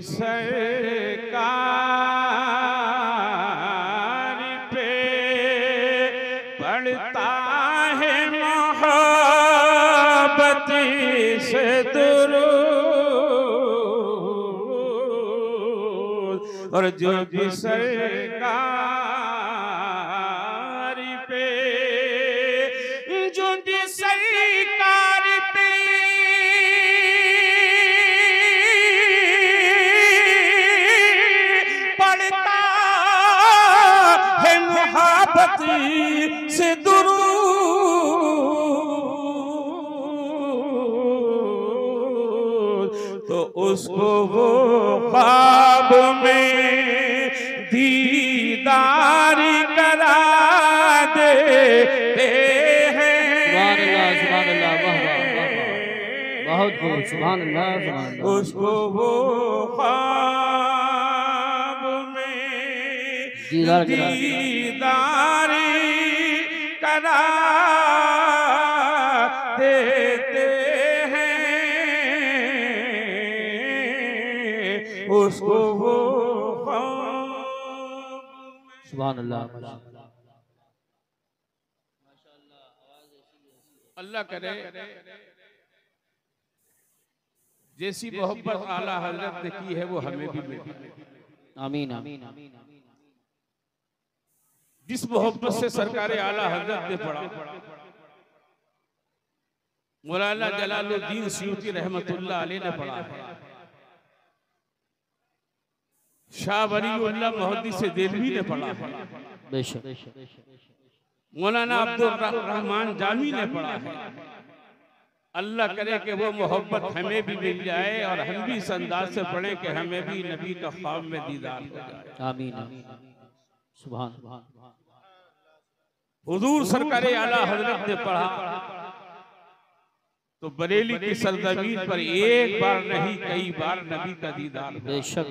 सरकार पे पड़ता है मोहब्बत से दुरूद, और जो भी सरकार पे, जो भी सरकार पे पड़ता है मोहब्बत से दुरूद, तो उसको वो ख्वाब में दीदार करा देते हैं। सुभान अल्लाह, बहुत खूब, सुभान अल्लाह। उसको वो ख्वाब में दीदार करा देते हैं, उसको वो सुभान अल्लाह। अल्लाह करे जैसी मोहब्बत आला हजरत ने की है वो हमें भी मिले। आमीन आमीन। जिस मोहब्बत से सरकार आला हजरत ने पढ़ा, मौलाना जलालुद्दीन सयूती रहमतुल्लाह अलैह ने पढ़ा, शाह वलीउल्लाह मुहद्दिस देलवी ने पढ़ा, मौलाना अब्दुल रहमान जामी ने पढ़ा है। अल्लाह करे कि वो मोहब्बत हमें भी मिल जाए और हम भी इस अंदाज से पढ़ें कि हमें भी नबी का ख्वाब में दीदार हो जाए। आमीन सुभान। हुजूर सरकार आला हजरत ने पढ़ा तो बरेली की सरजमीन पर एक बार नहीं कई बार नबी का दीदार हुआ। बेशक।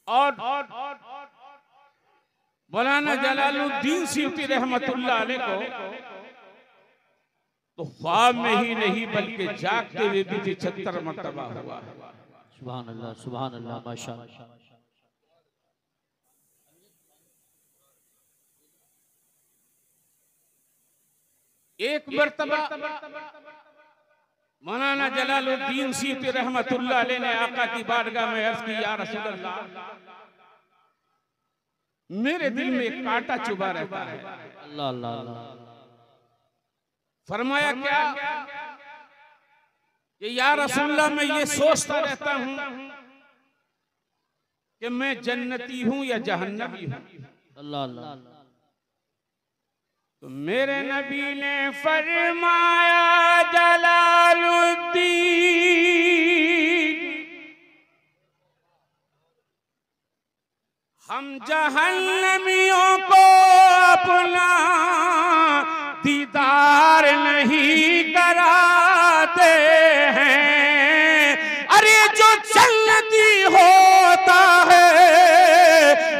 और मौलाना जलालुद्दीन सयूती रहमतुल्लाह अलैह को तो ख्वाब में ही नहीं बल्कि जागते हुए भी 76 मरतबा हुआ। सुभान अल्लाह, सुभान अल्लाह, माशाअल्लाह। एक मरतबा मौलाना जलालुद्दीन सयूती रहमतुल्लाह अलैह ने आका की बारगाह में अर्ज की, या रसूल अल्लाह, मेरे दिल में एक कांटा चुभा रहता है। अल्लाह अल्लाह अल्लाह। फरमाया क्या कि या रसूलल्लाह, मैं ये सोचता रहता हूं कि मैं जन्नती हूं या जहन्नमी हूं। अल्लाह अल्लाह। तो मेरे नबी ने फरमाया, जलालुद्दीन, हम जहन्नमियों को अपना दीदार नहीं कराते हैं। अरे जो जन्नती होता है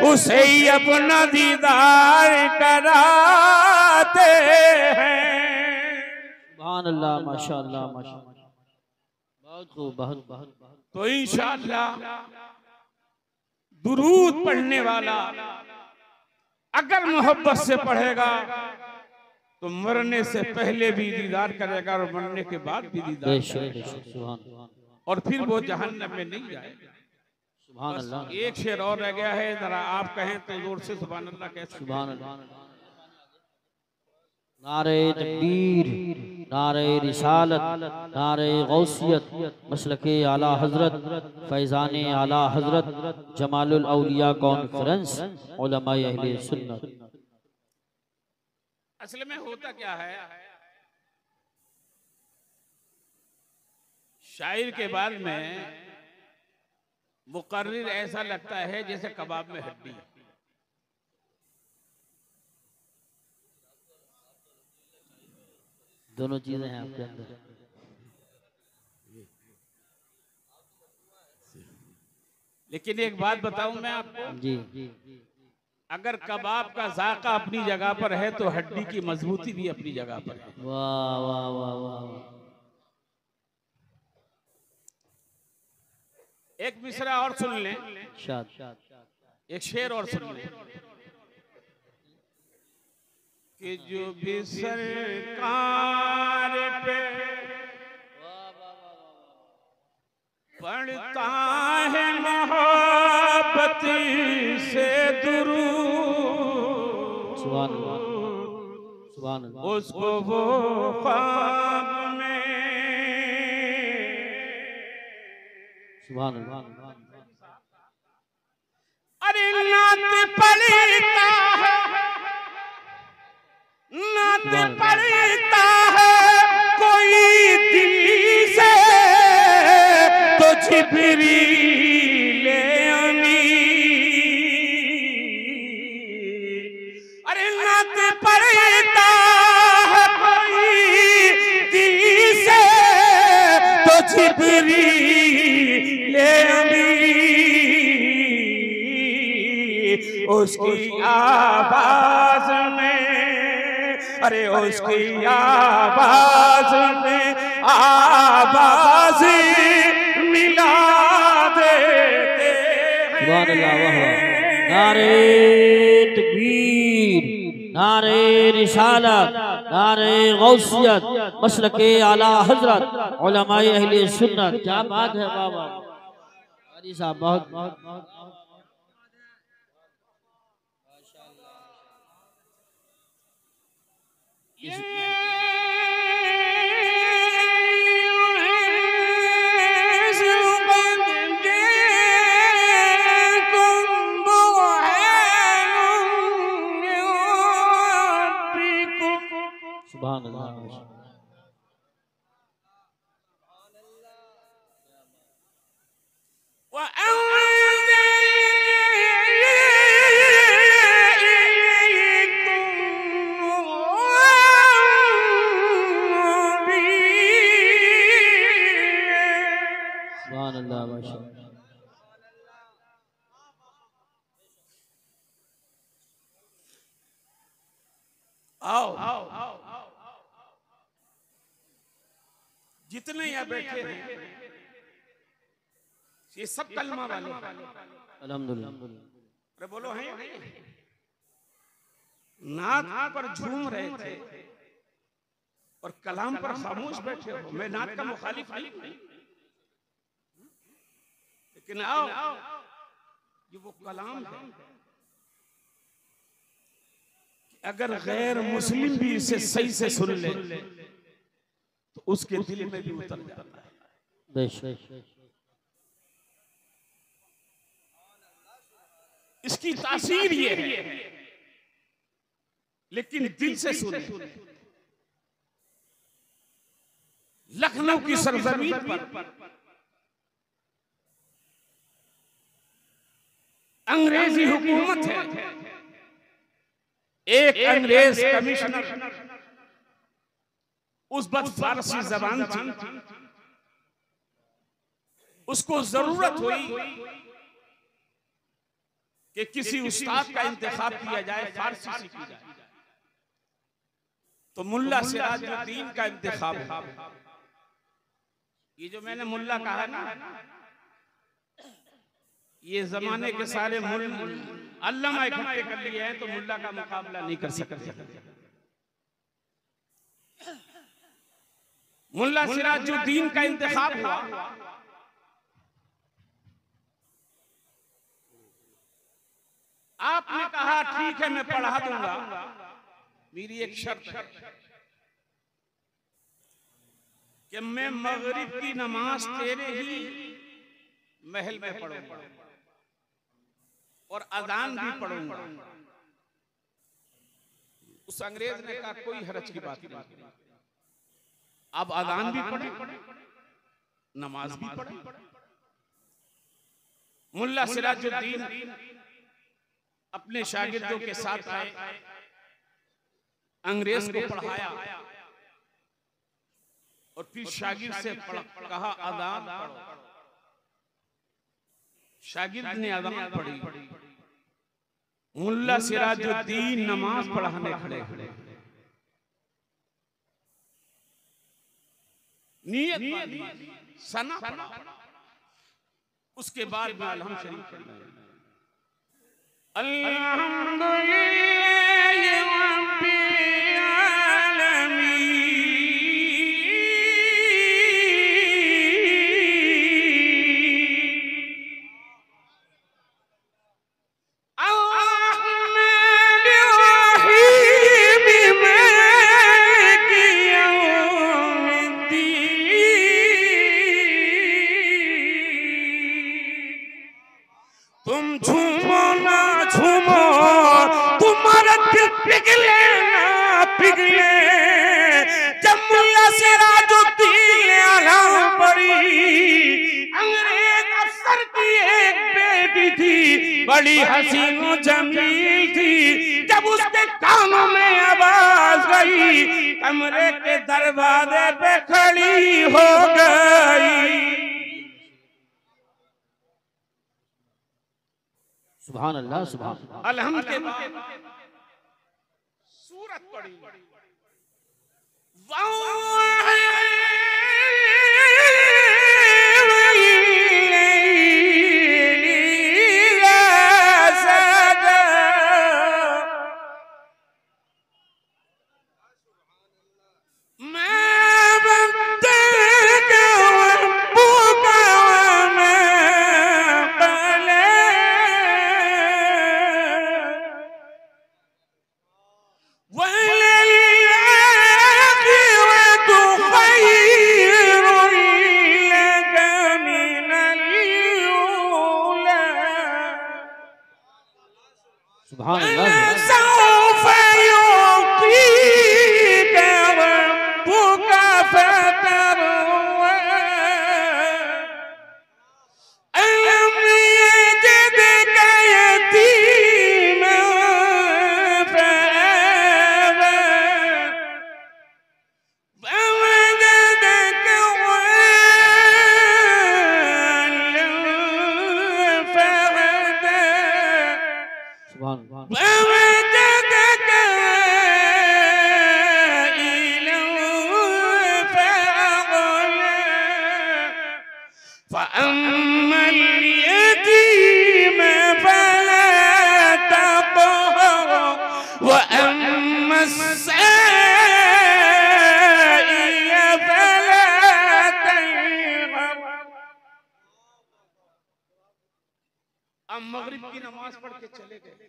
उसे ही अपना दीदार कराते हैं। सुभान अल्लाह, माशाअल्लाह माशाअल्लाह। बहुत खूब, बहुत बहुत। तो इंशाअल्लाह दुरूद पढ़ने वाला अगर मोहब्बत से पढ़ेगा तो मरने से पहले भी दीदार करेगा और मरने के बाद भी दीदार करेगा, और फिर वो जहन्नम में नहीं जाएगा। सुभान अल्लाह। एक शेर और रह गया है, जरा आप कहें तो जोर से सुभान अल्लाह कह सकते हैं। सुभान अल्लाह। नारे तकबीर, नारे रिसालत, नारे गौसियत, मसलके आला हजरत, फैजान आला हजरत, जमालुल औलिया कॉन्फ्रेंस, उलमाए अहले सुन्नत। असल में होता क्या है, शायर के बाद में मुकर्रिर ऐसा लगता है जैसे कबाब में हड्डी है। दोनों चीजें हैं आपके अंदर। लेकिन एक बात बताऊं मैं आपको, जी, अगर कबाब का जायका अपनी जगह पर है तो हड्डी की मजबूती भी अपनी जगह पर है। वाह वाह वाह वाह। एक मिसरा और सुन लें, एक शेर और सुन लें कि जो भी सरकार पे पढ़ता है मोहब्बत से दुरूद, उसको वो ख्वाब में अरे नात पढ़ता है, नात पढ़ता है कोई दिल्ली से तो जिब्रील अमीन। अरे नात पढ़ता है कोई दिल्ली से तो जिब्रील अमीन। उसकी आवाज में, अरे उसकी आवाज में आवाज मिला देते हैं। नारे तकबीर, नारे रिसालत, नारे गौसियत, मसलके आला हजरत, उलमाए अहले सुन्नत। क्या बात है बाबा अली साहब, बहुत बहुत सुभान अल्लाह। जितने यहाँ बैठे हैं ये सब कलमा वाले अल्हम्दुलिल्लाह। अरे बोलो हैं, नात पर झूम रहे थे और कलाम पर खामोश बैठे हो। मैं नात का मुखालिफ नहीं, लेकिन आओ ये वो कलाम है अगर गैर मुस्लिम भी इसे सही से सुन ले तो उसके दिल में भी उतर जाता है। इसकी तासीर ये है, लेकिन दिल से सुने। लखनऊ की सरजमीन पर अंग्रेजी हुकूमत है। एक अंग्रेज कमिश्नर उस वक्त फारसी जबान थी, उसको जरूरत हुई कि किसी उस्ताद का इंतखाब किया जाए, फारसी सीखी जाए। तो मुल्ला सिराजुद्दीन का इंतखाब हुआ। ये जो मैंने मुल्ला कहा ना, ये जमाने के सारे अल्लामा इकट्ठे कर लिए हैं तो मुल्ला का मुकाबला नहीं कर सकते। मुल्ला सिराजुद्दीन का इंतखाब हुआ। आपने कहा ठीक है मैं पढ़ा दूंगा, मेरी एक शर्त है कि मैं मगरिब की नमाज तेरे ही महल में पढ़ूंगा और अजान भी पढ़ूंगा। उस अंग्रेज ने कहा कोई हरज की बात नहीं, अब अजान भी पढ़े नमाज भी पढ़े। मुल्ला सिराजुद्दीन अपने शागिर्दों के साथ आए, अंग्रेज को पढ़ाया और फिर शागिर्द से कहा अजान पढ़ो। शागिर्द ने अजान पढ़ी, मुल्ला सिराजुद्दीन नमाज पढ़ाने खड़े। नियत सना पढ़ा, उसके बाद में अलहम शरीफ पढ़ना है। अल्हम्दुलिल्लाह रब्बिल बड़ी हसीन जमील थी, जब उसके कानों में आवाज गई कमरे के दरवाजे पे खड़ी हो गई। सुभान अल्लाह, सुभान अल्लाह। अलहम के बाद सूरत पढ़ी मगरिब की नमाज पढ़ के चले गए।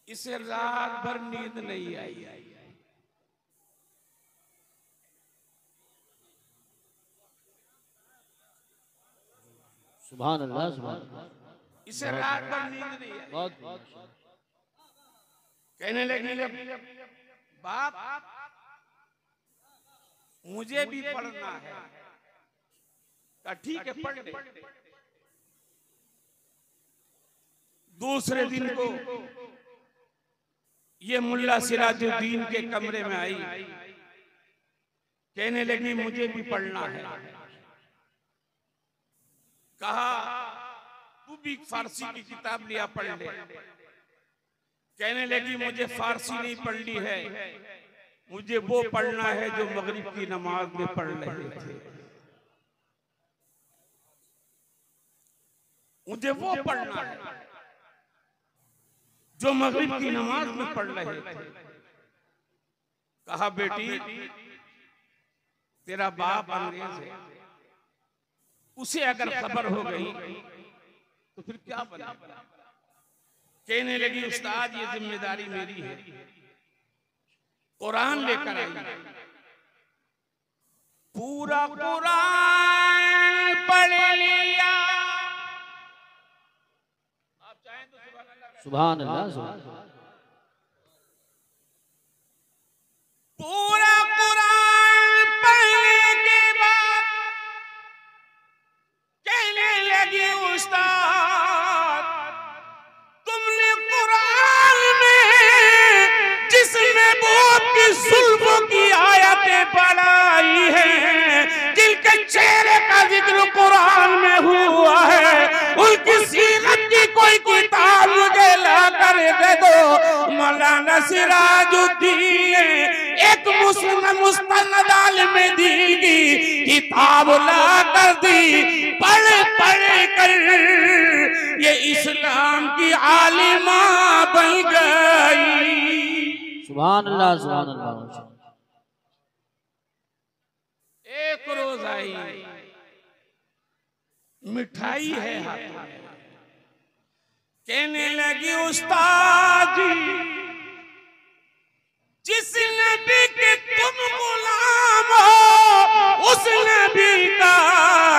इसे रात भर नींद नहीं आई। सुभान अल्लाह, सुभान अल्लाह। इसे रात भर नींद नहीं आई। कहने लगी बाप मुझे भी पढ़ना है। ठीक है पढ़ ले। दूसरे दिन को ये मुल्ला सिराजुद्दीन के कमरे में आई, कहने लगी मुझे भी पढ़ना है। कहा तू भी फारसी की किताब लिया पढ़ ले। कहने लगी मुझे फारसी नहीं पढ़नी है, मुझे वो पढ़ना है जो मगरिब की नमाज में पढ़ रहे थे। मुझे वो पढ़ना है जो मगरिब की नमाज में पढ़ रहे थे। कहा बेटी तेरा बाप अंग्रेज है, उसे अगर खबर हो गई तो फिर क्या बना। कहने लगी उस्ताद ये जिम्मेदारी मेरी है। कुरान लेकर आई, पूरा कुरान पढ़ लिया। आप चाहें तो सुभान अल्लाह, सुभान अल्लाह। पूरा कुरान पढ़ने के बाद कहने लगी उस्ताद तुमने कुरान में जिसमें बहुत की जुल्फों की आयतें पढ़ाई हैं, जिनके चेहरे का जिक्र कुरान में हुआ है, उनकी सीरत की कोई किताब मुझे ला कर दे दो। मौलाना सिराजुद्दीन एक एक मुस्लिम मुस्तनद आलिम दीन की किताब ला कर दी, पढ़ पढ़ कर ये इस्लाम की आलिमा बन गई। सुभान अल्लाह, सुभान अल्लाह। एक रोज आई, मिठाई है हाथ में, कहने लगी उस्ताद जी, जिस नबी के तुम गुलाम हो उस नबी का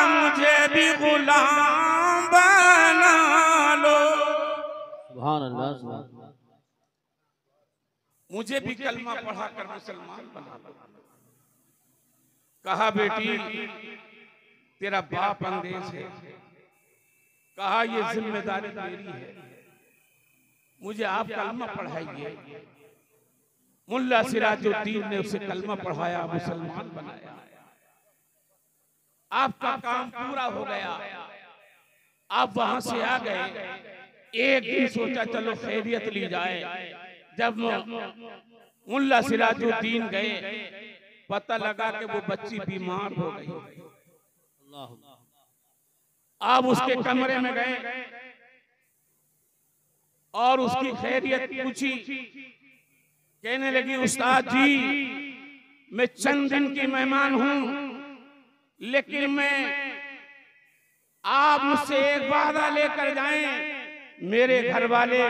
मुझे भी गुलाम बना लो। सुभान अल्लाह, सुभान अल्लाह। मुझे भी कलमा पढ़ा कर मुसलमान बना लो। कहा बेटी तेरा बाप अंदेश है, कहा ये जिम्मेदारी मेरी है, मुझे आप कलमा पढ़ाइए। मुल्ला सिराजुद्दीन ने उसे कलमा पढ़ाया, मुसलमान बनाया। आपका काम पूरा हो गया, आप वहां से आ गए। एक दिन सोचा चलो खैरियत ली जाए। जब मुल्ला सिराजुद्दीन गए, पता लगा कि वो बच्ची बीमार हो गई। आप उसके कमरे में गए और उसकी खैरियत पूछी। कहने लगी उस्ताद जी, मैं चंद दिन की मेहमान हूं, लेकिन मैं आप मुझसे एक वादा लेकर जाएं, मेरे घर वाले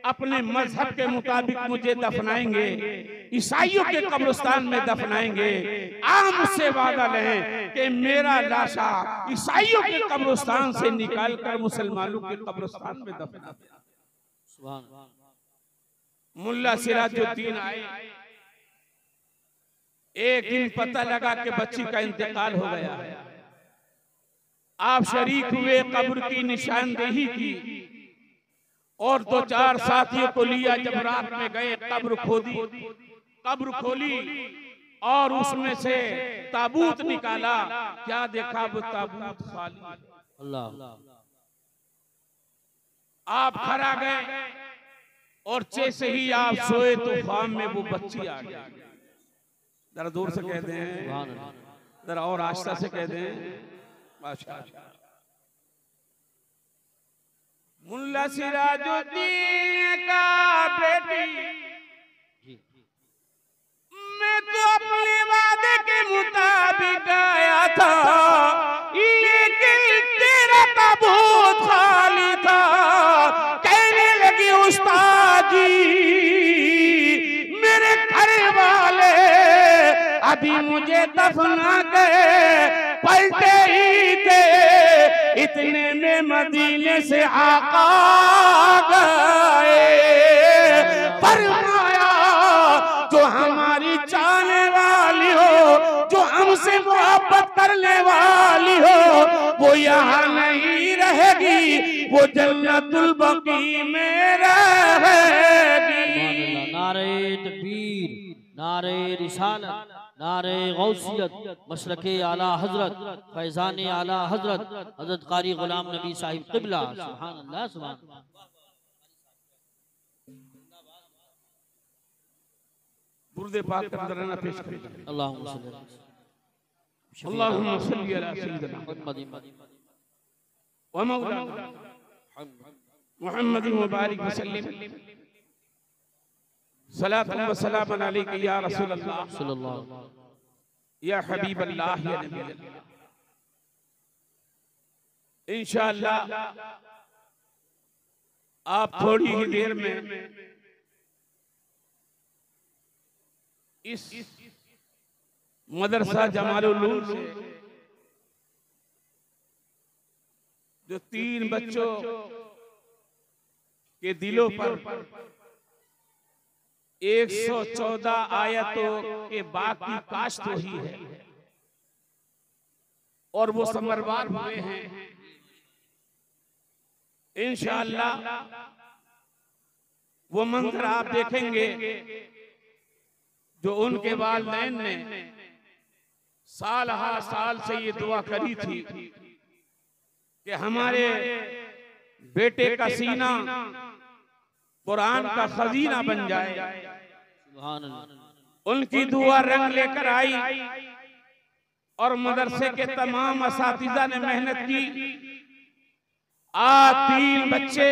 अपने मजहब के मुताबिक मुझे दफनाएंगे, ईसाइयों के कब्रिस्तान में दफनाएंगे। आप मुझसे वादा लें कि मेरा लाशा ईसाइयों के कब्रिस्तान से निकालकर मुसलमानों के कब्रिस्तान में दफना दें। सुभान। मुल्ला सिराजुद्दीन आए। एक दिन पता लगा कि बच्ची का इंतकाल हो गया। आप शरीक हुए, कब्र की निशानदेही की और 2-4 साथियों को लिया। जब रात में गए, कब्र खोली और उसमें से ताबूत निकाला। क्या देखा? वो ताबूत खाली। अल्लाह। आप खड़ा गए और जैसे ही आप सोए तो ख्वाब में वो बच्ची आ गई। जरा दूर से कह दें, जरा और आस्था से कह दें। माशाअल्लाह। मुल्ला सिराजुद्दीन का बेटी, मैं तो अपने वादे के मुताबिक आया था, लेकिन तेरा ताबूत खाली था। कहने लगी उस्ताद जी, मेरे घर वाले अभी मुझे दफना गए, पलटे ही थे, इतने में मदीने से आका गए। फरमाया जो हमारी चाहने वाली हो, जो हमसे मोहब्बत करने वाली हो, वो यहाँ नहीं रहेगी, वो जन्नतुल बकी में रहेगी। नारे तकबीर, नारे रिसालत, नारे गौसियत, मशरके आला हजरत, फैजान आला हजरत, हजरत कारी गुलाम नबी साहिब क़िबला। सुभान अल्लाह, सुभान अल्लाह। बुर्दे पाक का नजराना पेश करें। अल्लाहुम्मा सल्ली अला सय्यिदना व मौलाना मुहम्मद व बारिक वसल्लम। सलातु व सलाम अलैका या रसूल अल्लाह सल्लल्लाहु या हबीब अल्लाह या नबी अल्लाह। इंशाअल्लाह आप थोड़ी ही देर में इस मदरसा जमालुल उलूम से जो 3 बच्चों के दिलों पर 114 आयतों के बाद की काश्त हुई है और वो समरवार हुए हैं। इंशाअल्लाह वो मंजर आप देखेंगे जो उनके वालिदैन ने साल हर साल से ये दुआ करी थी कि हमारे बेटे का सीना कुरान का खजीना बन जाए। उनकी दुआ रंग लेकर आई और मदरसे के तमाम असातिज़ा ने मेहनत की। आज 3 बच्चे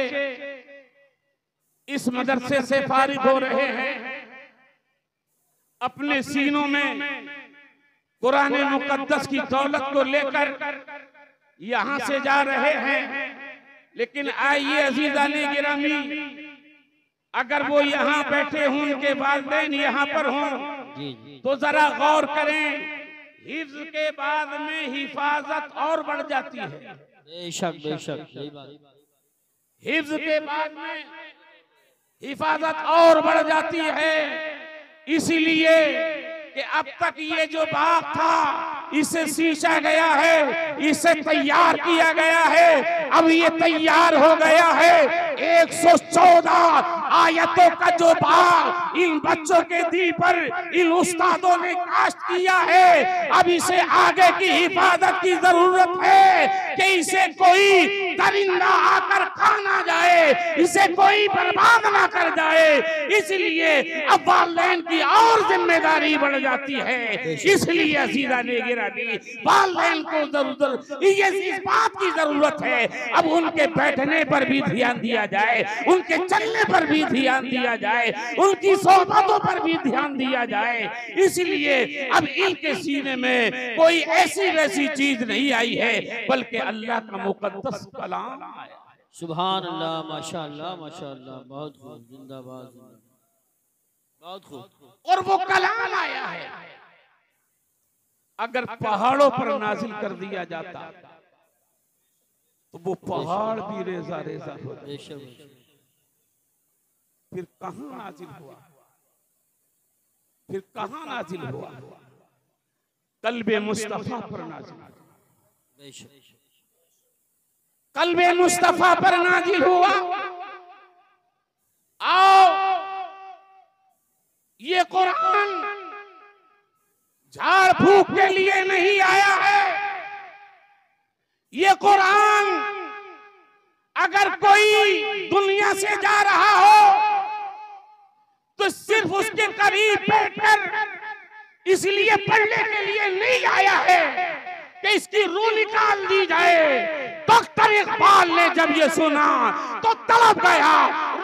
इस मदरसे से फारिग हो रहे हैं, अपने सीनों में कुरान मुकद्दस की दौलत को लेकर यहां से जा रहे हैं। लेकिन आइए अजीज़ाने गिरामी, अगर वो यहाँ बैठे हों, उनके वालिदैन यहाँ पर हों, तो जरा गौर करें, हिफ्ज़ के बाद में हिफाजत और बढ़ जाती है। बेशक बेशक सही बात। हिफ्ज़ के बाद में हिफाजत और बढ़ जाती है, इसीलिए कि अब तक ये जो बाग था इसे सींचा गया है, इसे तैयार किया गया है। अब ये तैयार हो गया है। 114 आयतों का जो बाग इन बच्चों के दिल पर इन उस्तादों ने काश्त किया है, अब इसे आगे की हिफाजत की जरूरत है कि इसे कोई दरिंदा आकर खा ना जाए, इसे कोई बर्बाद ना कर जाए। इसलिए अब वालिदैन की और जिम्मेदारी बढ़ जाती है। इसलिए अज़ीज़ाने गिरामी, वालिदैन को जरूरत इस बात की जरूरत है, अब उनके बैठने पर भी ध्यान दिया जाए, उनके चलने पर भी ध्यान दिया जाए, उनकी सोहबतों पर भी ध्यान दिया जाए। इसलिए अब इनके सीने में कोई ऐसी वैसी चीज नहीं आई है, बल्कि अल्लाह का मुकद्दस कलाम आया। सुभान अल्लाह, माशाअल्लाह माशाअल्लाह, बहुत खूब, जिंदाबाद, बहुत खूब। और वो कलाम आया है, अगर पहाड़ों पर नाजिल कर दिया जाता तो वो पहाड़ भी रेजा रेजा हो जाते। फिर कहां नाजिल हुआ, फिर कहां नाजिल हुआ? कल्बे मुस्तफा पर नाजिल हुआ, कल्बे मुस्तफा पर नाजिल हुआ। आओ, ये कुरान झाड़ फूक के लिए नहीं आया है। ये कुरान अगर कोई दुनिया से जा रहा हो तो सिर्फ उसके करीब बैठकर इसलिए पढ़ने के लिए नहीं आया है कि इसकी रूह निकाल दी जाए। डॉक्टर इकबाल ने जब ये सुना तो तड़प गया,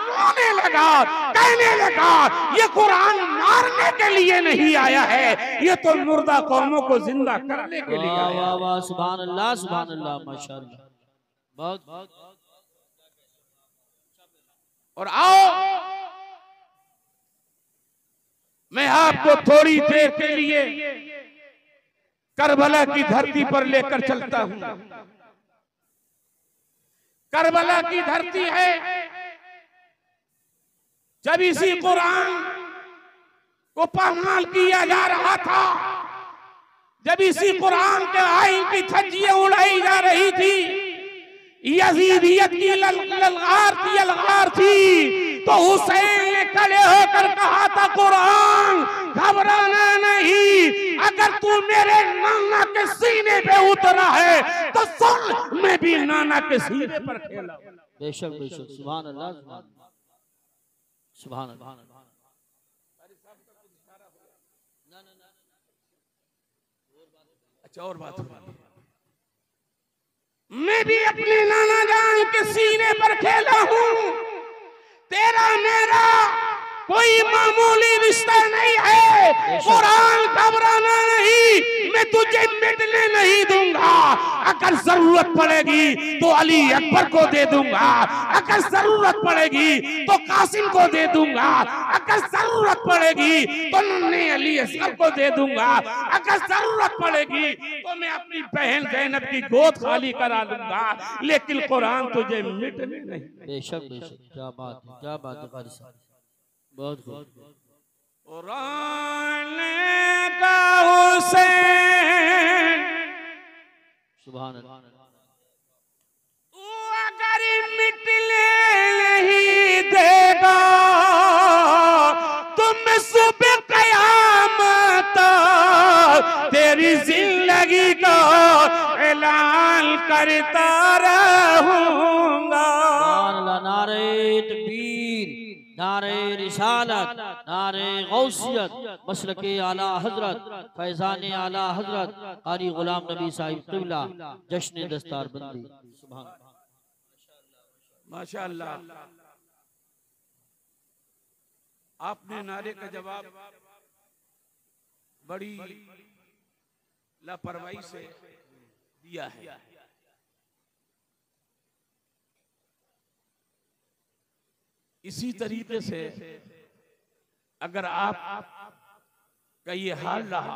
रोने लगा, कहने लगा ये कुरान मारने के लिए नहीं आया है, ये तो मुर्दा कौमों को जिंदा करने के लिए आया। वाह वाह, सुभान अल्लाह सुभान अल्लाह, माशाअल्लाह, बहुत। और आओ, मैं आपको थोड़ी देर के लिए करबला की धरती पर लेकर चलता हूं। करबला की धरती है, जब इसी कुरान को पामाल किया जा रहा था, जब इसी कुरान के आइन की धज्जियां उड़ाई जा रही थी, यजीदियत की ललकार थी, तो हुसैन ने खड़े होकर कहा था, कुरान घबराना नहीं, अगर तू मेरे नाना के सीने पे उतरा है तो सुन, मैं भी नाना के सीने पर खेला। बेशक बेशक, सुभान अल्लाह सुभान अल्लाह। अच्छा, और बात, मैं भी अपने नाना जान के सीने पर खेला हूँ। तेरा मेरा कोई मामूली रिश्ता नहीं है। कुरान घबराना नहीं, मैं तुझे मिटने नहीं दूंगा। अगर जरूरत पड़ेगी तो अली अकबर को दे दूंगा, अगर जरूरत पड़ेगी तो कासिम को दे दूंगा, अगर जरूरत पड़ेगी तो नन्हे अली असगर को दे दूंगा, अगर जरूरत पड़ेगी तो मैं अपनी बहन ज़ैनब की गोद खाली करा दूंगा, लेकिन कुरान तुझे मिटने नहीं। बेशक बेशक, क्या बात है, क्या बात है कारी साहब, बहुत खूब। कुरान का हुसैन, सुभान अल्लाह, अगर मिटने नहीं देगा तुम सुबह क़यामत तेरी जिंदगी का ऐलान करता रहूंगा। नारे तकबीर, नारे रिसालत, नारे गौसियत, मसलके आला हजरत, फैजान आला हजरत, कारी गुलाम नबी साहिब क़िबला, जश्न दस्तार बंदी। सुभान माशाअल्लाह। आपने नारे का जवाब बड़ी लापरवाही से दिया है। इसी तरीके से अगर आप का ये हाल रहा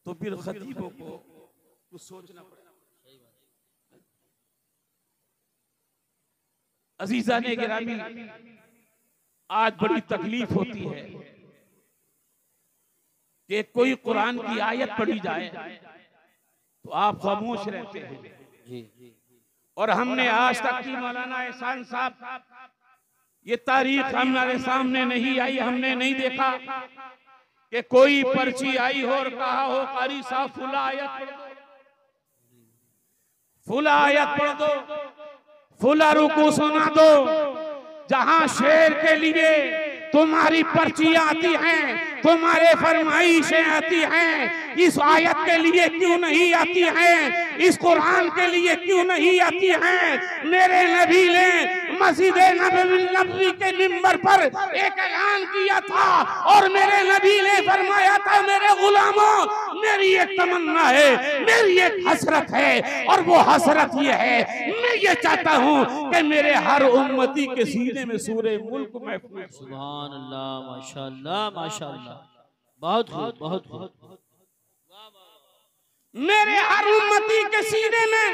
तो फिर खतीबों को कुछ सोचना पड़ेगा। अजीजाने गिरामी, आज बड़ी तकलीफ होती है कि कोई कुरान की आयत पढ़ी जाए तो आप खामोश रहते हैं। और हमने आज तक की मौलाना एहसान साहब, ये तारीख हमारे सामने नहीं आई, हमने नहीं देखा कि कोई पर्ची आई हो और कहा हो कारी साहब फुला आयत पढ़ दो, फुला आयत पढ़ दो, फुला रुकू सुना दो। जहां शेर के लिए तुम्हारी पर्ची आती हैं, तुम्हारे फरमाइशें आती हैं, इस आयत के लिए क्यों नहीं आती हैं? इस कुरान के लिए क्यों नहीं आती हैं? मेरे नबी ने मस्जिद नबवी के मिंबर पर एक ऐलान किया था और मेरे नबी ने फरमाया था, मेरे गुलामों, मेरी एक तमन्ना है, मेरी एक हसरत है, और वो हसरत ये है, मैं ये चाहता हूँ कि मेरे हर उम्मती के सीने में सूरे मुल्क महफूज। सुभान अल्लाह, माशाअल्लाह, माशाअल्लाह, बहुत खूब, बहुत खूब। मेरे हर उम्मती के सीने में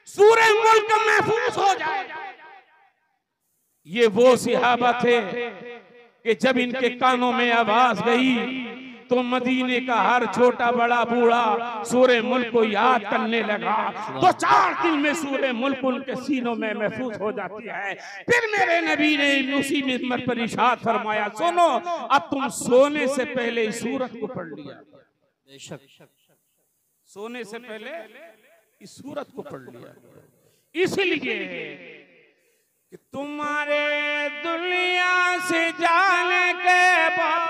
सूरे मुल्क महफूज हो जाए। ये वो सहाबा थे कि जब इनके कानों में आवाज गई तो मदीने का हर छोटा बड़ा बूढ़ा सूरे मुल्क को याद करने लगा। तो 4 दिन में सूरे मुल्क उनके सीनों में महफूज हो जाती है। फिर मेरे नबी ने उसी मिंबर पर इरशाद फरमाया, सुनो, अब तुम सोने से पहले इस सूरत को पढ़ लिया। बेशक, सोने से पहले इस सूरत को पढ़ लिया, इसलिए कि तुम्हारे दुनिया से जाने के बाद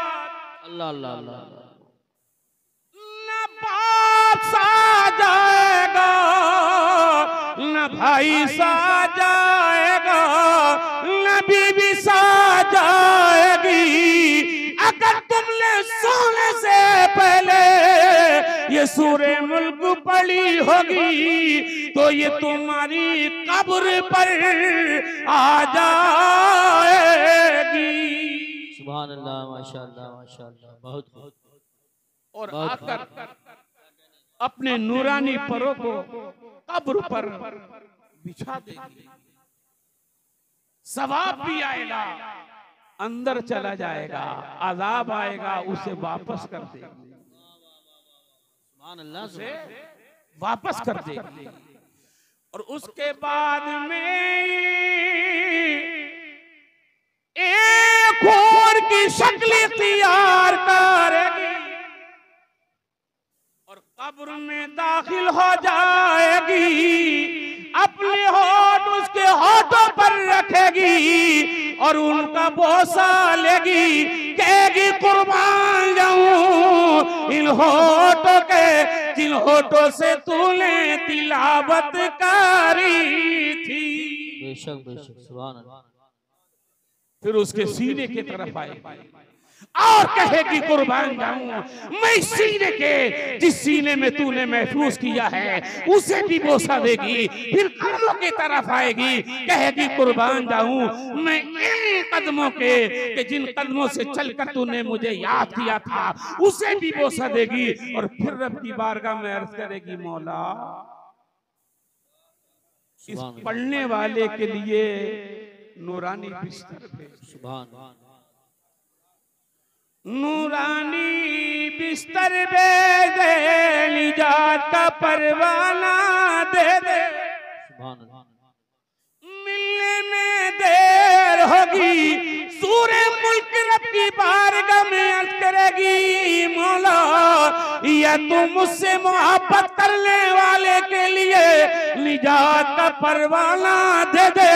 अल्लाह अल्लाह अल्लाह, न बाप सा जाएगा, न भाई सा जाएगा, न बीबी सा जाएगी। अगर तुमने सोने से पहले ये सूरे मुल्क पढ़ी होगी तो ये तुम्हारी कब्र पर आ जाएगी। सुभान अल्लाह, माशाअल्लाह, माशाअल्लाह, बहुत खूब। और आकर अपने नूरानी परों को कब्र पर बिछा देगी। सवाब भी आएगा, अंदर चला जाएगा, अजाब आएगा, उसे वापस कर देगी, उसे वापस कर देगी। और उसके बाद में एक और की शक्ल इख्तियार करेगी और कब्र में दाखिल हो जाएगी। अपने होठ उसके होठों पर रखेगी और उनका बोसा लेगी, कहेगी कुर्बान जाऊं इन होठों के, जिन होठों से तूने तिलावत करी थी। बेशक बेशक, सुभान अल्लाह। फिर उसके सीने की तरफ आएगी और कहेगी कुर्बान जाऊं मैं इस सीने के, जिस सीने में तूने महफूज किया है उसे भी बोसा देगी। फिर कदमों की तरफ आएगी, कहेगी कुर्बान जाऊं मैं इन कदमों के, कि जिन कदमों से चलकर तूने मुझे याद किया था उसे भी बोसा देगी। और फिर रब की बारगाह में अर्ज करेगी, मौला इस पढ़ने वाले के लिए नूरानी बिस्तर पे, सुभान, नूरानी बिस्तर पे दे, निजात का परवाना दे दे। मिलने में देर होगी, सूरे मुल्क रब की बारगाह में अर्ज करेगी, मौला या तू मुझसे मोहब्बत करने वाले के लिए निजात का परवाना दे दे,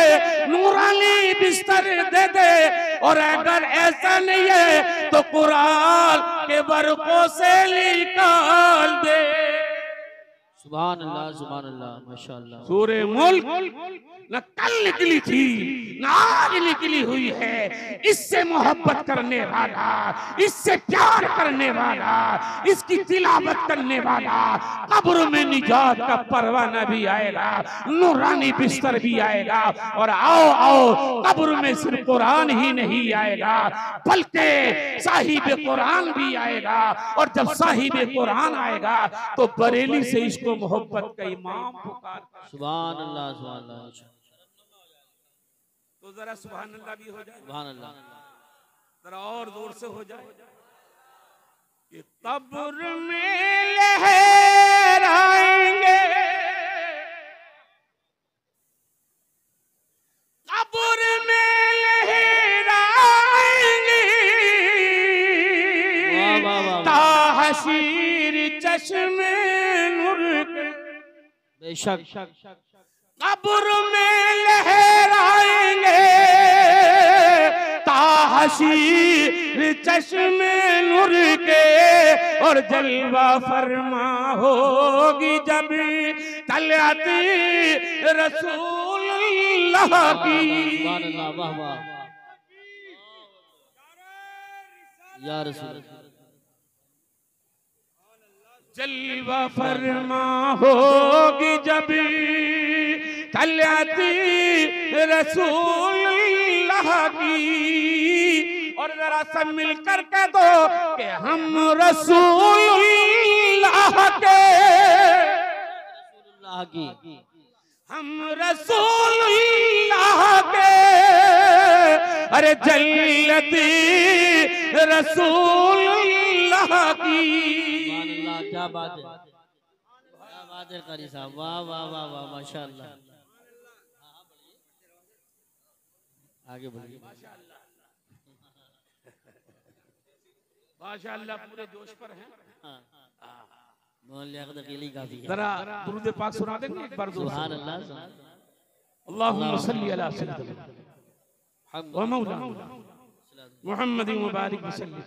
नूरानी बिस्तर दे दे। और अगर ऐसा नहीं है तो कुरान के बरकों से निकाल दे। सुभान अल्लाह माशाअल्लाह। सूरे मुल्क न कल निकली थी न आज निकली हुई है। इससे मोहब्बत करने वाला, इससे प्यार करने वाला, इसकी तिलावत करने वाला कब्र में निजात का परवाना भी आएगा, नूरानी बिस्तर भी आएगा। और आओ आओ कब्र में सिर्फ कुरान ही नहीं आएगा बल्कि साहिब कुरान भी आएगा। और जब साहिब कुरान आएगा तो बरेली से इसको मोहब्बत का इमाम पुकार। सुभान अल्लाह। तो जरा सुभान अल्लाह भी हो जाए, सुभान अल्लाह। जरा और जोर से हो जाए कि कब्र में लहराएंगे, कब्र में लहराएंगे, ताहशीर चश्मे नूर के। बेशक कब्र में लहराएंगे, ताहशीर चश्मे नूर के। और जलवा फरमा होगी जब तलआती रसूलुल्लाह की। या रसूल जलवा फरमा होगी जब तलआती रसूलुल्लाह की। और जरा सब मिलकर कह दो कि हम रसूलुल्लाह के, हम रसूलुल्लाह के। अरे जल्लती रसूलुल्लाह की। क्या बात है, क्या बात है कारी साहब, वाह वाह वाह वाह माशाअल्लाह। आगे बढ़िए माशाअल्लाह, पूरे जोश पर हैं। मोहल्ले अकेली काफी है। जरा दुरूद पाक सुना देंगे एक बार? सुभान अल्लाह। अल्लाहुम्मा सल्ली अला सय्यिदिना व मौलाना मुहम्मदिन व बारिक वसल्लम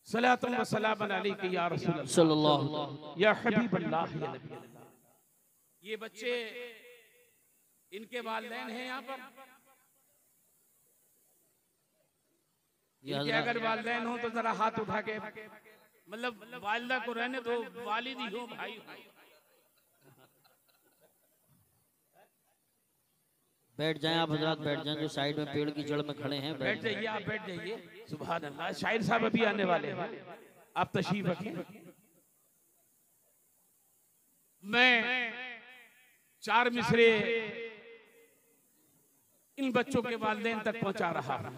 सलातन व सलामन अलैका या रसूल अल्लाह सल्लल्लाहु या हबीब अल्लाह या नबी अल्लाह। ये बच्चे इनके वालिदैन हैं यहाँ पर। इनके अगर वालिदैन हो तो जरा हाथ उठा के, मतलब वालिदा को रहने दो, वालिदी हो, भाई हो। बैठ जाएं आप हजरात, बैठ जाएं जो साइड में पेड़ की जड़ में खड़े हैं। बैठ जाइए, आप बैठ जाइए। सुभान अल्लाह। शाहिर साहब अभी आने वाले हैं, आप तशरीफ रखिए। मैं 4 मिसरे इन बच्चों के वालिदैन तक पहुंचा रहा हूं।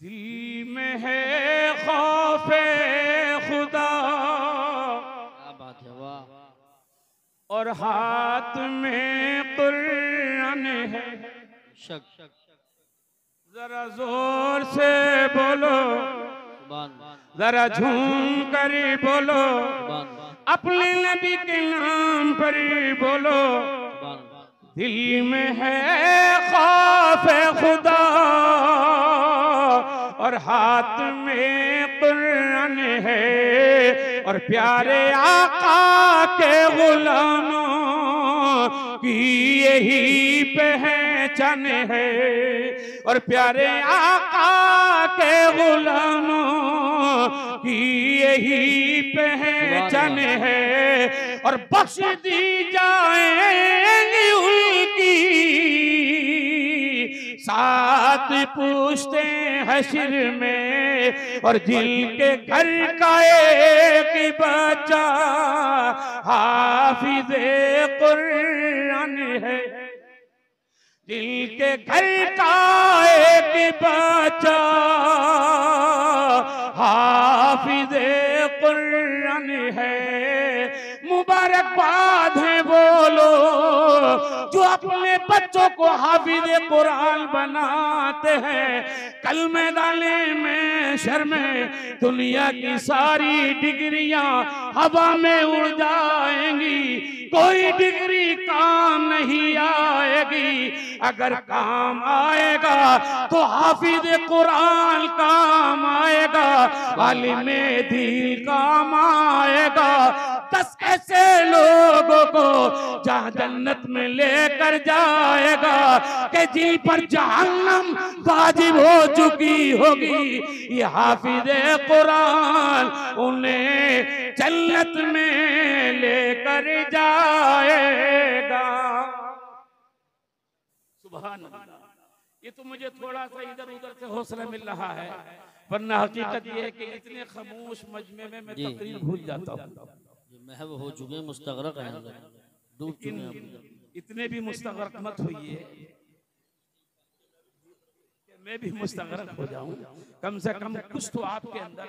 दिल में है खौफे खुदा, और हाथ में कुरान है। जरा जोर से बोलो, जरा झूम कर बोलो, अपने नबी के नाम पर बोलो। दिल में है खौफे खुदा और हाथ में कुरान है। और प्यारे आका के गुलामों की यही पहचान है। और प्यारे आका के गुलामों की यही पहचान है। और बख्श दी जाएंगी उनकी साथ पूछते हश्र में। और दिल के घर का एक बच्चा हाफिज़े कुरान है। दिल के घर का एक बच्चा हाफिज़े कुरान है। मुबारकबाद है वो लोग जो अपने बच्चों को हाफिज कुरान बनाते हैं, कल मैदाने में शर में दुनिया की सारी डिग्रियां हवा में उड़ जाएंगी, कोई डिग्री काम नहीं आएगी। अगर काम आएगा तो हाफिज कुरान काम आएगा, आलिमे दीन काम आएगा। 10 ऐसे लोगों को जहां जन्नत में लेकर जाएगा कि जिन पर जहन्नम वाजिब हो चुकी होगी, ये हाफिज कुरान उन्हें जन्नत में लेकर जाएगा। सुभान अल्लाह। ये तो मुझे थोड़ा सा इधर उधर से हौसला मिल रहा है, वरना हकीकत ये है कि इतने खामोश मजमे में मैं तकरीर भूल जाता हूँ। महव हो चुके मुस्तगरक हैं, डूब चुके हैं। इतने भी मुस्तगरक मत होइए कि मैं भी मुस्तगरक हो जाऊं। कम से कम कुछ तो आपके अंदर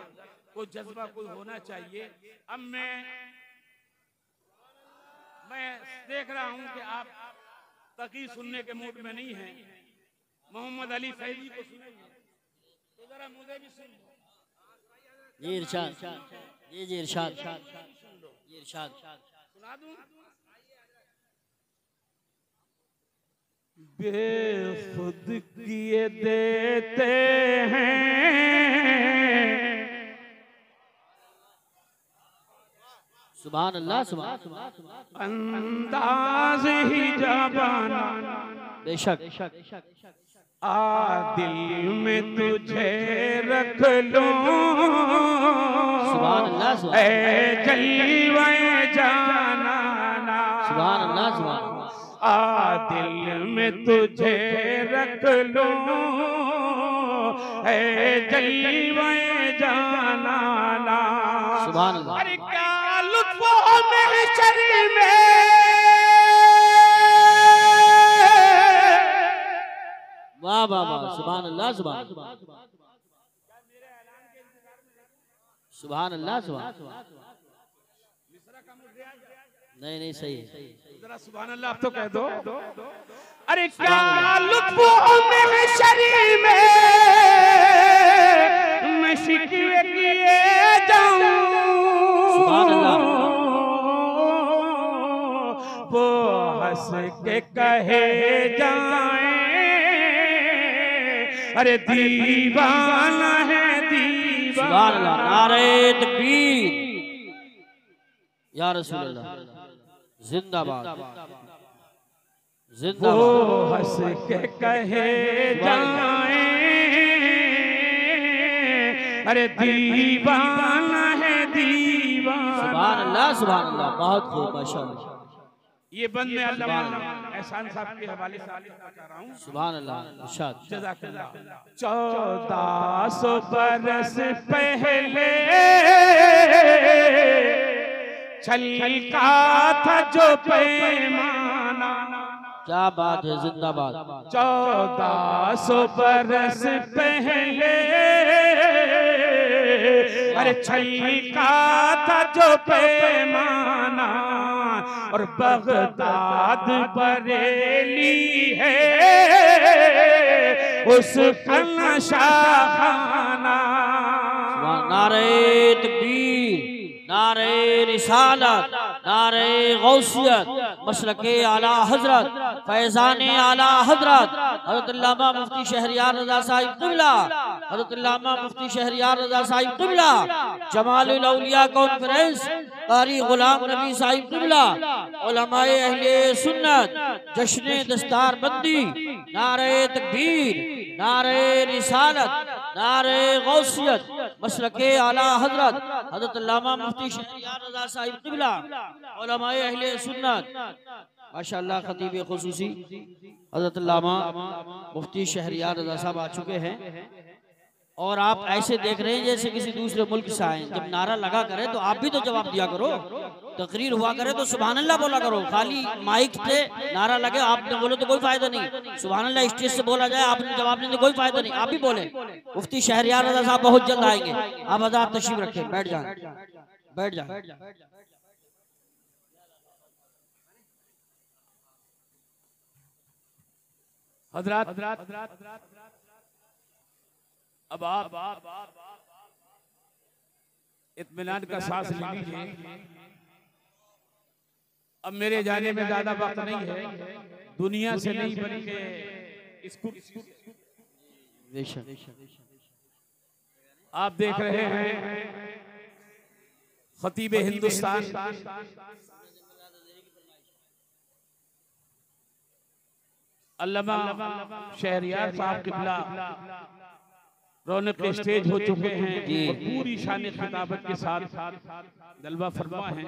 कोई जज्बा कोई होना चाहिए। अब मैं देख रहा हूं कि आप तकीर सुनने के मूड में नहीं हैं। मोहम्मद अली फैजी को सुनेंगे तो जरा मुझे भी सुन लो। ये इरशाद, ये इरशाद, ये इरशाद सुना दूं। बेखुद किए देते हैं, सुभान अल्लाह, सुभान अल्लाह, अंदाज ही जबाना, बेशक दिल में तुझे रख लो, सुभान अल्लाह, ऐ जलवे जाना, सुभान अल्लाह, सुभान दिल में तुझे रख लो, ऐ जलवे जाना, सुभान अल्लाह। अरे क्या लुत्फ महशर में, वाह वाह वाह, सुभान अल्लाह, सुभान सुभान अल्लाह, सुभान। नहीं नहीं, सही है, जरा सुभान अल्लाह आप तो कह दो। अरे क्या लुत्फ महशर में मैं शिकवे किए जाऊं, सुभान अल्लाह, वो हंस के कहे जाए, अरे दीवाना है दीवाना। सुभान अल्लाह, नारे तकबीर, या रसूल अल्लाह, जिंदाबाद, जिंदाबाद। वो हंस के कहे जाए, अरे दीवाना है दीवाना। सुभान अल्लाह, सुभान अल्लाह, बहुत खूब, माशाअल्लाह। ये बंद में अल्लाह एहसान साहब के हवाले से बता रहा हूँ। सुभान अल्लाह, इरशाद। जज़ाकल्लाह। 1400 बरस पहले छलका था जो पैमाना, क्या बात है, जिंदाबाद। 1400 बरस पहले अरे छलका था जो पैमाना, और बगदाद बरेली है उसका नशाखाना। नारे तकबीर, नारे रिसालत, नारे गौसियत, मसलके आला हजरत, फैजाने आला हजरत हज़रत अल्लामा मुफ्ती शहरियार रज़ा साहिब क़िबला, हज़रत अल्लामा मुफ्ती शहरियार रज़ा साहिब क़िबला, जमालुल औलिया कॉन्फ्रेंस, कारी गुलाम नबी साहिब क़िबला, उलमाए अहले सुन्नत, जश्न दस्तारबंदी, नारे तकबीर, नारे रिसालत, नारे गौसियत, मसलके आला हजरत हज़रत अल्लामा मुफ्ती शहरियार रज़ा साहिब क़िबला, उलमाए अहले सुन्नत, माशाअल्लाह। खतीब खुसूसी हज़रत अल्लामा मुफ्ती शहरियार रज़ा साहब आ चुके हैं, और आप ऐसे देख रहे हैं जैसे किसी दूसरे मुल्क से आए। जब नारा लगा करे तो आप भी तो जवाब दिया करो, तकरीर हुआ करे तो सुभान अल्लाह बोला करो। खाली माइक से नारा लगे आपने बोले तो कोई फायदा नहीं, सुभान अल्लाह स्टेज से बोला जाए आपने जवाब देने कोई फायदा नहीं, आप भी बोले। मुफ्ती शहरियार रज़ा साहब बहुत जल्द आएंगे, आप आजाद तशरीफ रखें, बैठ जाए, बैठ जाए। हजरत अब आप इत्मीनान का सांस ले लीजिए। अब मेरे जाने में ज्यादा वक्त नहीं है, दुनिया से नहीं बल्कि इसको आप देख रहे हैं खतीब हिंदुस्तान अल्लामा शहरियार साहब किबला रौनक स्टेज हो चुके हैं और पूरी शान खिताबत के साथ जलवा फरमा है।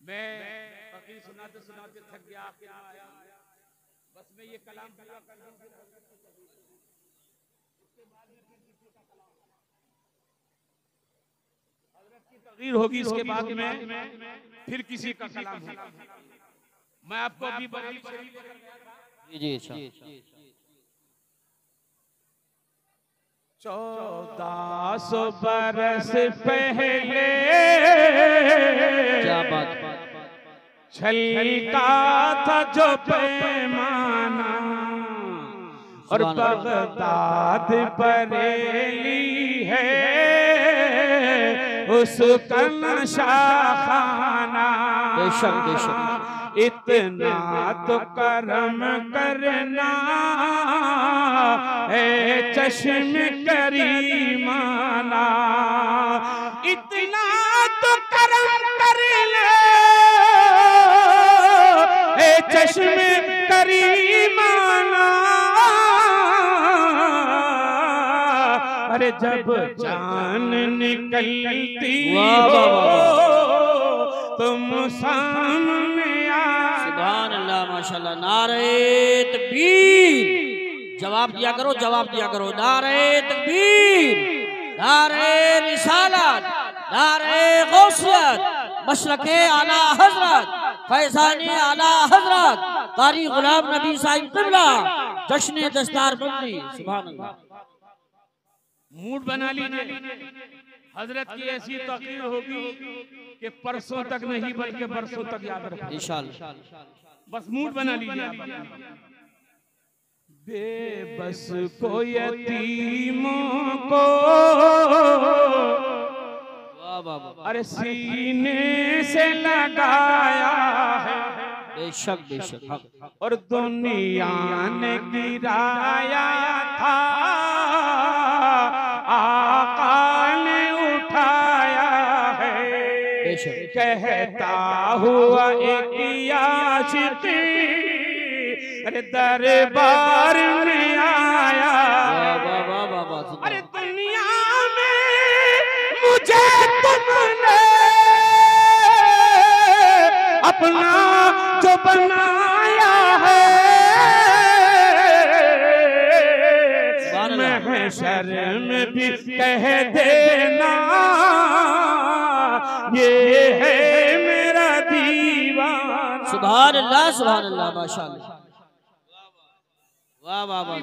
मैं फकीर सुनाते सुनाते थक गया, आखिर में आया, बस मैं ये कलाम पूरा कर दूं, उसके बाद में फिर किसी का कलाम हज़रत की तकरीर होगी, इसके बाद में फिर किसी का कलाम होगा। मैं आपको अभी बरेली शरीफ जी 1400 बरस पहले क्या बात छलका था जो पैमाना और बगदाद बरेली है उसका नशा खाना। बेशक बेशक इतना तो करम करना है चश्म करीमाना, इतना तो करम करना है चश्म करीमाना। अरे जब जान निकलती हो तुम सामने सुभान अल्लाह माशाल्लाह। नारे तकबीर, जवाब दिया करो, जवाब दिया करो। नारे तकबीर, नारे रिसालत, नारे गौसियत, मशरके आला हजरत, फैजाने आला हजरत, कारी गुलाम नबी साहिब क़िबला, जश्न दस्तार बंदी। सुभान अल्लाह। मूड बना लीजिए, हजरत की ऐसी तकरीर होगी कि परसों तक नहीं बल्कि बरसों तक याद रखें इंशाअल्लाह। बस मूड बना लीजिए। बेबस को यतीमों को अरे सीने से लगाया है, बेशक बेशक, और दुनिया ने गिराया था आका ने उठाया है। कहता हुआ एक आशिक अरे दरबार में आया। अरे दुनिया में मुझे तुमने अपना जो बनाया है, महशर में भी कह देना ये है मेरा दीवाना। सुभान अल्लाह, सुभान अल्लाह, माशाअल्लाह, वाह वाह वाह,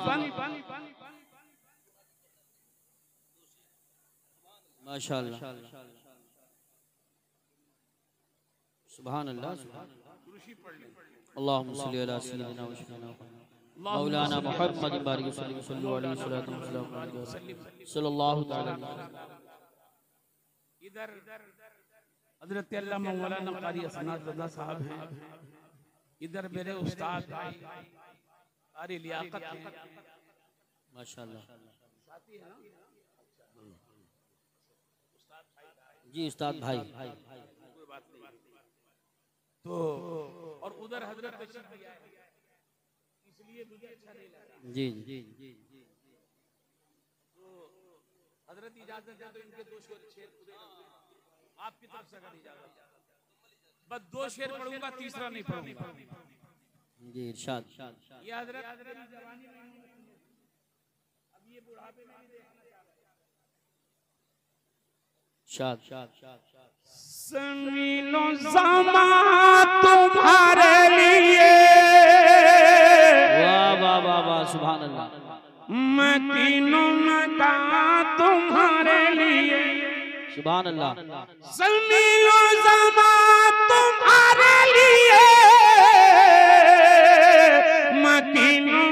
माशाअल्लाह, सुभान अल्लाह। अल्लाहुम्मा सल्ली अला सय्यिदिना व सय्यिदिना मौलाना मुहम्मद बारिक सल्लल्लाहु अलैहि सल्लल्लाहु तआला। इधर हजरत अल्लामा मौलाना कारी असनाद रज़ा साहब हैं, इधर मेरे उस्ताद कारी लियाकत हैं माशाअल्लाह। जी उस्ताद भाई। तो और उधर हजरत तशरीफ लिया है, इसलिए मुझे अच्छा नहीं लगा। जी जी जी, तो हजरत इजाजत दे तो इनके दो शेर पूरे आपकी तरफ से अगर इजाजत, बस दो शेर पढ़ूंगा, तीसरा नहीं पढ़ूंगा। जी इरशाद। ये हजरत जवानी में अब ये बुढ़ापे में नहीं देखना चाह रहे। शाद शाद ज़मीनो ज़मा तुम्हारे लिए, वाह वाह वाह वाह, सुभान अल्लाह। मैं तीनों मकान तुम्हारे लिए, सुभान अल्लाह। ज़मीनो ज़मा तुम्हारे लिए, मैं तीनों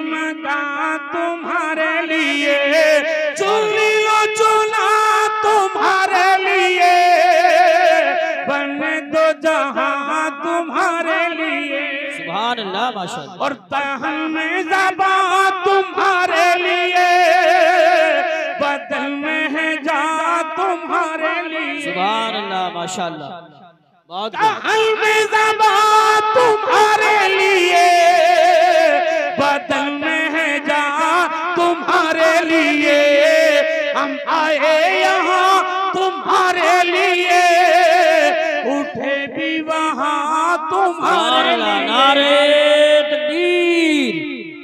सुभान अल्लाह माशाअल्लाह। और तहन में ज़बां तुम्हारे लिए, बदल में है जान तुम्हारे लिए। सुभान अल्लाह माशाअल्लाह। बहुत तहन में ज़बां तुम्हारे लिए, बदल में है जान तुम्हारे लिए। हम आए यहाँ तुम्हारे लिए, उठे भी वहाँ तुम्हारे लिए। नारे तकबीर,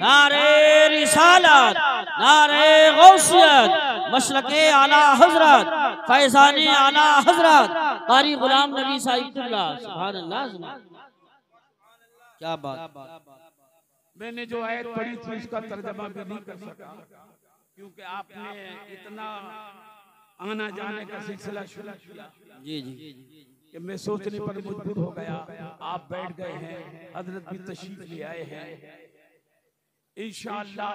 नारे रिसालत, नारे गौसियत, मशरक़े आला हजरत, फैज़ाने आला हजरत कारी गुलाम नबी साहिब क़िबला। सुभान अल्लाह। क्या बात। मैंने जो आयत पढ़ी थी उसका तर्जमा भी नहीं कर सका, क्योंकि आपने इतना आना जाने का सिलसिला शुरू किया जी जी कि मैं सोचने पर मजबूर हो गया। आप बैठ गए हैं, हजरत भी तशरीफ ले आए हैं। इंशाअल्लाह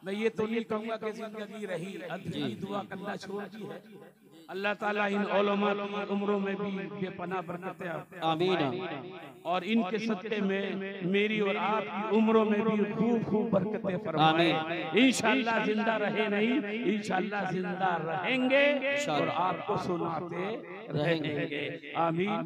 मैं ये तो नहीं कहूँगा कि जिंदगी रही, अदली दुआ करना छोड़ दी है। अल्लाह ताला इन उलमा की उम्रों में भी बेपनाह बरकतें आमीन। और इनके सदक़े में मेरी और आपकी उम्रों में भी खूब खूब बरकतें फरमाए। इंशाअल्लाह जिंदा रहे नहीं, इंशाअल्लाह जिंदा रहेंगे और आपको सुनाते रहेंगे। आमीन।